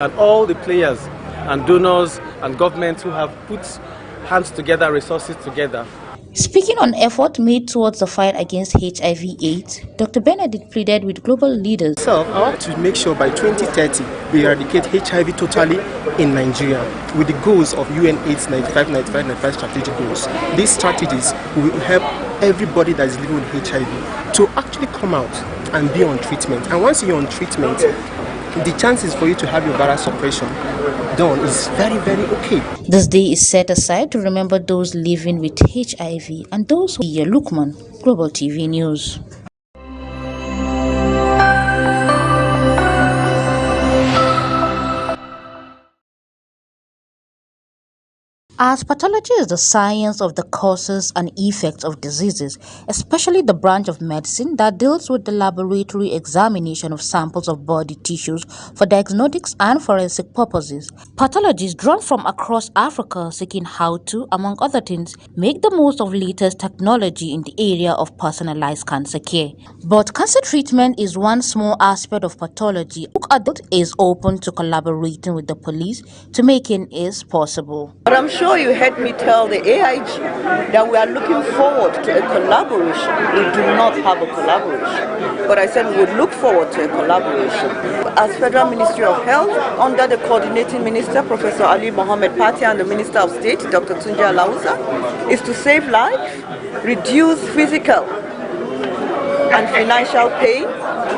And all the players and donors and governments who have put hands together, resources together. Speaking on effort made towards the fight against HIV/AIDS, Dr. Benedict pleaded with global leaders. So, I want to make sure by 2030 we eradicate HIV totally in Nigeria with the goals of UN/AIDS 95 strategic goals. These strategies will help everybody that is living with HIV to actually come out and be on treatment. And once you're on treatment, the chances for you to have your viral suppression done is very, very okay. This day is set aside to remember those living with HIV and those who are Lukman, Global TV News. As pathology is the science of the causes and effects of diseases, especially the branch of medicine that deals with the laboratory examination of samples of body tissues for diagnostics and forensic purposes, pathologists drawn from across Africa seeking how to, among other things, make the most of latest technology in the area of personalized cancer care. But cancer treatment is one small aspect of pathology. Look Adult is open to collaborating with the police to making it possible. But I'm sure you heard me tell the AIG that we are looking forward to a collaboration. We do not have a collaboration, but I said we would look forward to a collaboration. As Federal Ministry of Health, under the coordinating minister, Professor Ali Mohammed Pati, and the Minister of State, Dr. Tunji Alausa, is to save life, reduce physical and financial pain,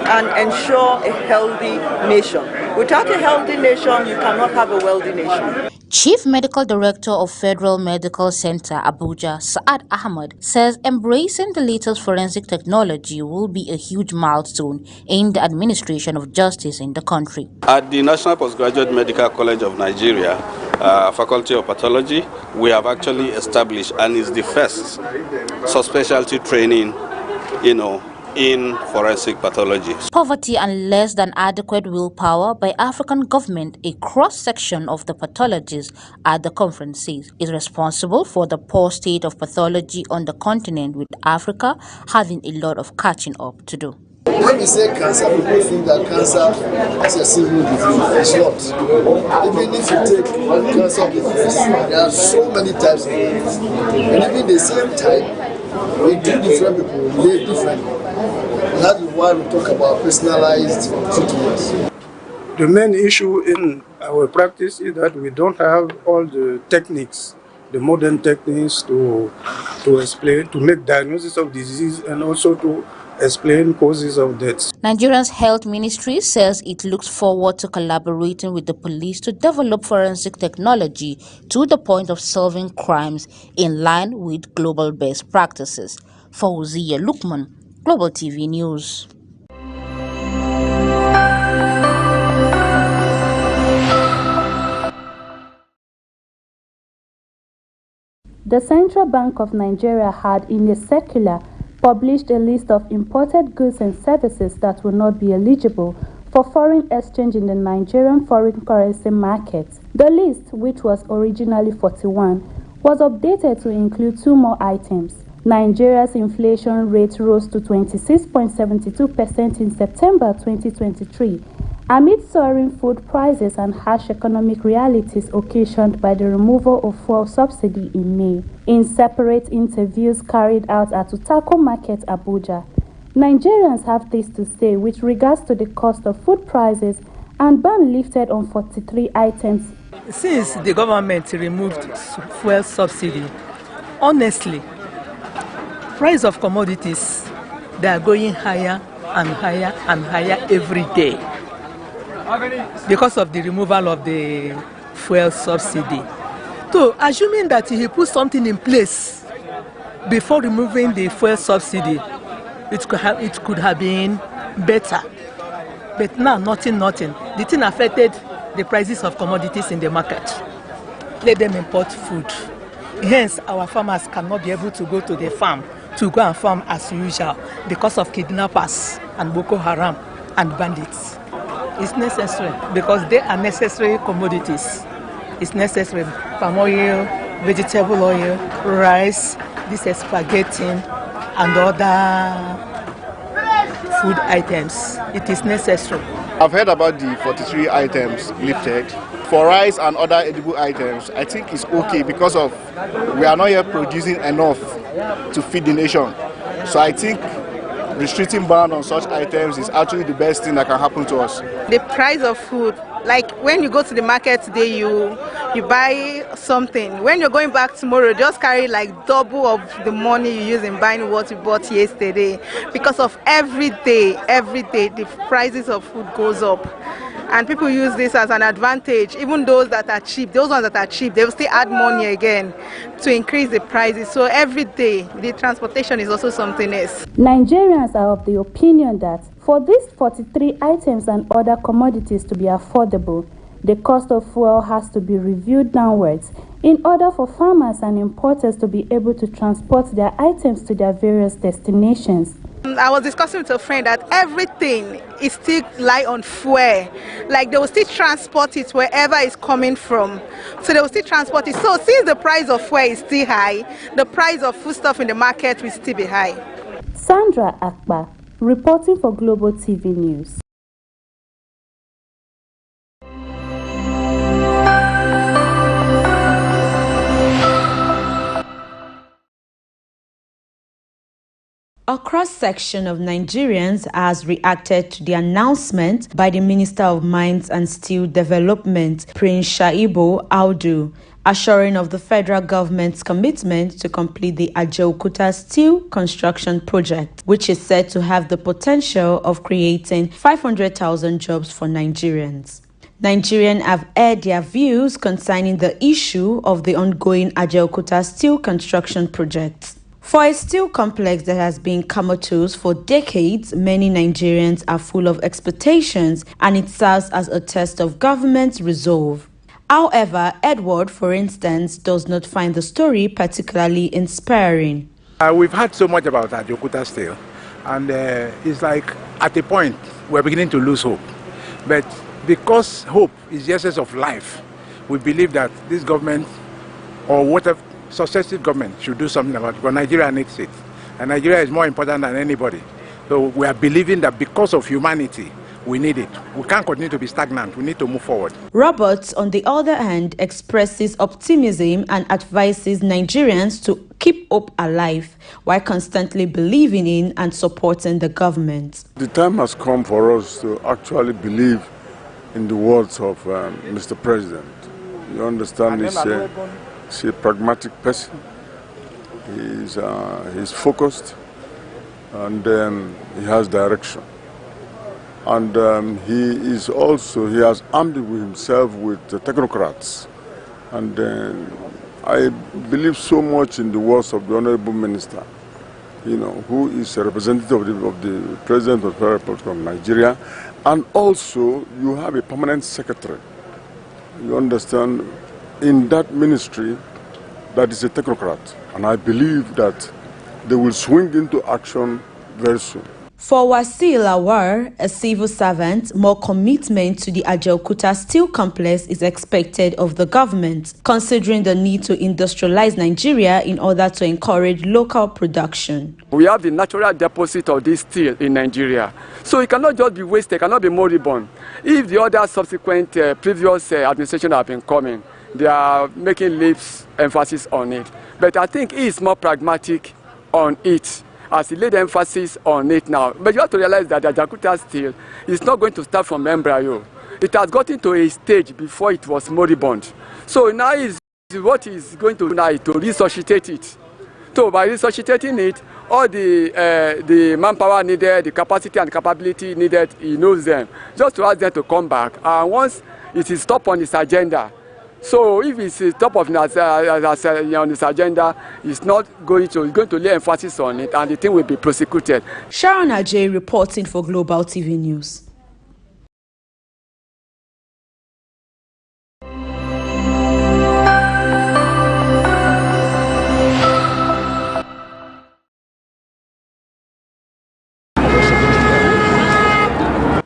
and ensure a healthy nation. Without a healthy nation, you cannot have a wealthy nation. Chief Medical Director of Federal Medical Center, Abuja, Saad Ahmed, says embracing the latest forensic technology will be a huge milestone in the administration of justice in the country. At the National Postgraduate Medical College of Nigeria, Faculty of Pathology, we have actually established and is the first subspecialty training, in forensic pathology. Poverty and less than adequate willpower by African government, a cross-section of the pathologists at the conference says, is responsible for the poor state of pathology on the continent, with Africa having a lot of catching up to do. When we say cancer, people think that cancer is a single disease. It's not. Even if you take cancer disease, there are so many types of disease. And even the same type, we do different people, we live differently. And that is why we talk about personalized treatments. The main issue in our practice is that we don't have all the techniques, the modern techniques to explain, to make diagnosis of disease and also to explain causes of deaths. Nigeria's health ministry says it looks forward to collaborating with the police to develop forensic technology to the point of solving crimes in line with global best practices. Fauziya Lukman, Global TV News. The Central Bank of Nigeria had, in a circular, published a list of imported goods and services that will not be eligible for foreign exchange in the Nigerian foreign currency market. The list, which was originally 41, was updated to include 2 more items. Nigeria's inflation rate rose to 26.72% in September 2023, amid soaring food prices and harsh economic realities occasioned by the removal of fuel subsidy in May. In separate interviews carried out at Utako Market, Abuja, Nigerians have this to say with regards to the cost of food prices and ban lifted on 43 items. Since the government removed fuel subsidy, honestly, price of commodities, they are going higher and higher and higher every day because of the removal of the fuel subsidy. So, assuming that he put something in place before removing the fuel subsidy, it could have been better. But now, nothing. The thing affected the prices of commodities in the market. Let them import food. Hence, our farmers cannot be able to go to the farm to go and farm as usual because of kidnappers and Boko Haram and bandits. It's necessary because they are necessary commodities. It's necessary. Palm oil, vegetable oil, rice, this spaghetti, and other food items. It is necessary. I've heard about the 43 items lifted. For rice and other edible items, I think it's okay because of we are not yet producing enough to feed the nation. So I think restricting ban on such items is actually the best thing that can happen to us. The price of food, like when you go to the market today, you buy something. When you're going back tomorrow, just carry like double of the money you use in buying what you bought yesterday. Because of every day, the prices of food goes up. And people use this as an advantage. Even those that are cheap, those ones that are cheap, they will still add money again to increase the prices. So every day, the transportation is also something else. Nigerians are of the opinion that for these 43 items and other commodities to be affordable, the cost of fuel has to be reviewed downwards in order for farmers and importers to be able to transport their items to their various destinations. I was discussing with a friend that everything is still lie on fuel. Like they will still transport it wherever it's coming from. So they will still transport it. So since the price of fuel is still high, the price of foodstuff in the market will still be high. Sandra Akpa, reporting for Global TV News. A cross-section of Nigerians has reacted to the announcement by the Minister of Mines and Steel Development, Prince Shaibu Audu, assuring of the federal government's commitment to complete the Ajaokuta steel construction project, which is said to have the potential of creating 500,000 jobs for Nigerians. Nigerians have aired their views concerning the issue of the ongoing Ajaokuta steel construction project. For a steel complex that has been comatose for decades, many Nigerians are full of expectations, and it serves as a test of government resolve. However, Edward, for instance, does not find the story particularly inspiring. We've heard so much about Ajaokuta Steel, and it's like at a point we're beginning to lose hope. But because hope is the essence of life, we believe that this government, or whatever successive government, should do something about it, because Nigeria needs it. And Nigeria is more important than anybody. So we are believing that because of humanity, we need it. We can't continue to be stagnant. We need to move forward. Roberts, on the other hand, expresses optimism and advises Nigerians to keep hope alive while constantly believing in and supporting the government. The time has come for us to actually believe in the words of Mr. President. You understand, he's a pragmatic person. He's focused, and he has direction. And he has armed himself with technocrats. And I believe so much in the words of the Honorable Minister, who is a representative of the President of the Republic of Nigeria. And also, you have a permanent secretary, you understand, in that ministry that is a technocrat. And I believe that they will swing into action very soon. For Wasil Awar, a civil servant, more commitment to the Ajaokuta steel complex is expected of the government, considering the need to industrialize Nigeria in order to encourage local production. We have the natural deposit of this steel in Nigeria, so it cannot just be wasted, it cannot be moribund. If the other subsequent previous administration have been coming, they are making lips emphasis on it. But I think he is more pragmatic on it, as he laid emphasis on it now. But you have to realize that the Ajaokuta steel is not going to start from embryo. It has gotten to a stage before it was moribund. So now what he's going to do now is to resuscitate it. So by resuscitating it, all the manpower needed, the capacity and capability needed, he knows them. Just to ask them to come back. And once it is top on his agenda, so if it's top of on his agenda, he's going to lay emphasis on it, and the thing will be prosecuted. Sharon Ajay reporting for Global TV News.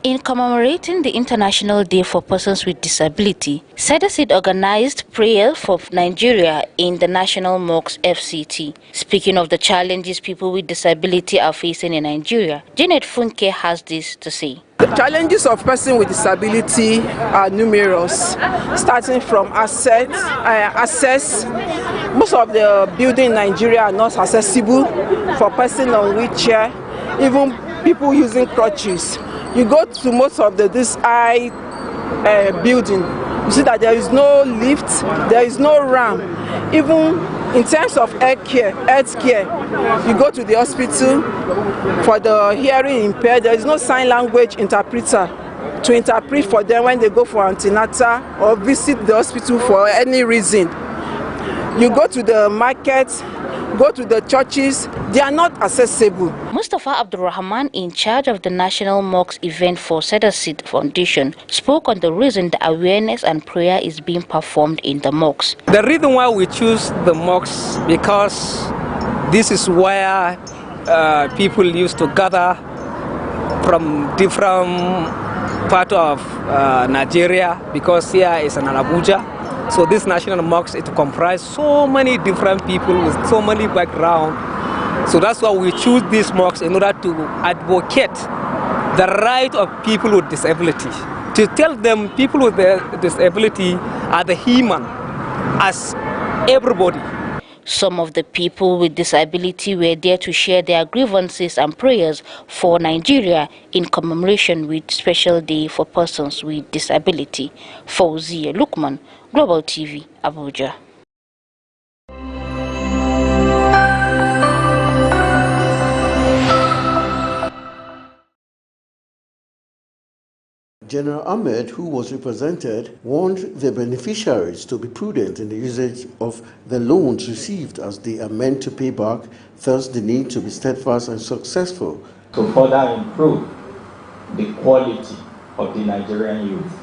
In commemorating the International Day for Persons with Disability, SEDASID organized prayer for Nigeria in the National Mosque FCT. Speaking of the challenges people with disability are facing in Nigeria, Janet Funke has this to say. The challenges of persons with disability are numerous, starting from access. Most of the buildings in Nigeria are not accessible for persons on wheelchair, even people using crutches. You go to most of this high building, you see that there is no lift, there is no ramp. Even in terms of health care, you go to the hospital for the hearing impaired, there is no sign language interpreter to interpret for them when they go for antenatal or visit the hospital for any reason. You go to the market, go to the churches, they are not accessible. Mustafa Abdulrahman, in charge of the National Mosque event for SEDASID Foundation, spoke on the reason the awareness and prayer is being performed in the mosques. The reason why we choose the mosques because this is where people used to gather from different parts of Nigeria, because here is in Abuja. So this national mosque, it comprises so many different people with so many backgrounds. So that's why we choose this mosque in order to advocate the right of people with disability. To tell them people with disability are the human as everybody. Some of the people with disability were there to share their grievances and prayers for Nigeria in commemoration with Special Day for Persons with Disability. Fauziya Lukman, Global TV, Abuja. General Ahmed, who was represented, warned the beneficiaries to be prudent in the usage of the loans received as they are meant to pay back, thus the need to be steadfast and successful. To further improve the quality of the Nigerian youth.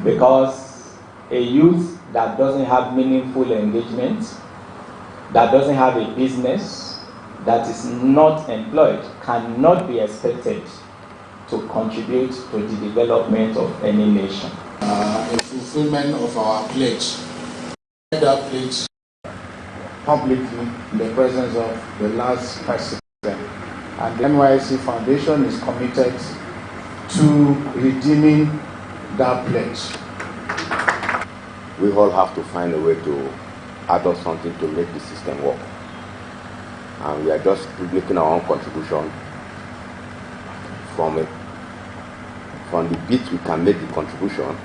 Because a youth that doesn't have meaningful engagement, that doesn't have a business, that is not employed, cannot be expected to contribute to the development of any nation. A fulfillment of our pledge. That pledge Publicly in the presence of the last president. And the NYSC Foundation is committed to redeeming that pledge. We all have to find a way to add up something to make the system work. And we are just making our own contribution from it. From the bit we can make the contribution,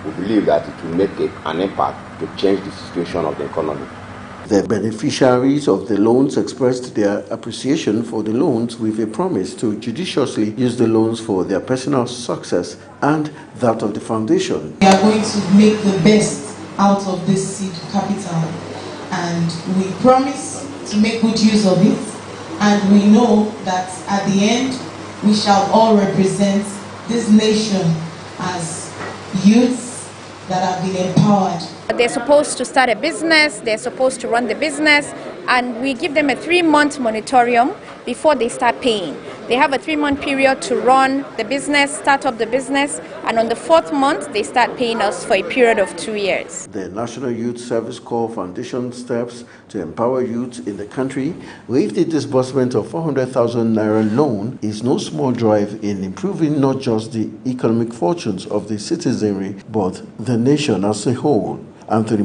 we believe that it will make an impact to change the situation of the economy. The beneficiaries of the loans expressed their appreciation for the loans with a promise to judiciously use the loans for their personal success and that of the foundation. We are going to make the best out of this seed capital, and we promise to make good use of it, and we know that at the end we shall all represent this nation as youths that have been empowered. They're supposed to start a business, they're supposed to run the business, and we give them a 3-month moratorium before they start paying. They have a 3-month period to run the business, start up the business, and on the 4th month they start paying us for a period of 2 years. The National Youth Service Corps Foundation steps to empower youth in the country with the disbursement of 400,000 naira loan is no small drive in improving not just the economic fortunes of the citizenry but the nation as a whole. Anthony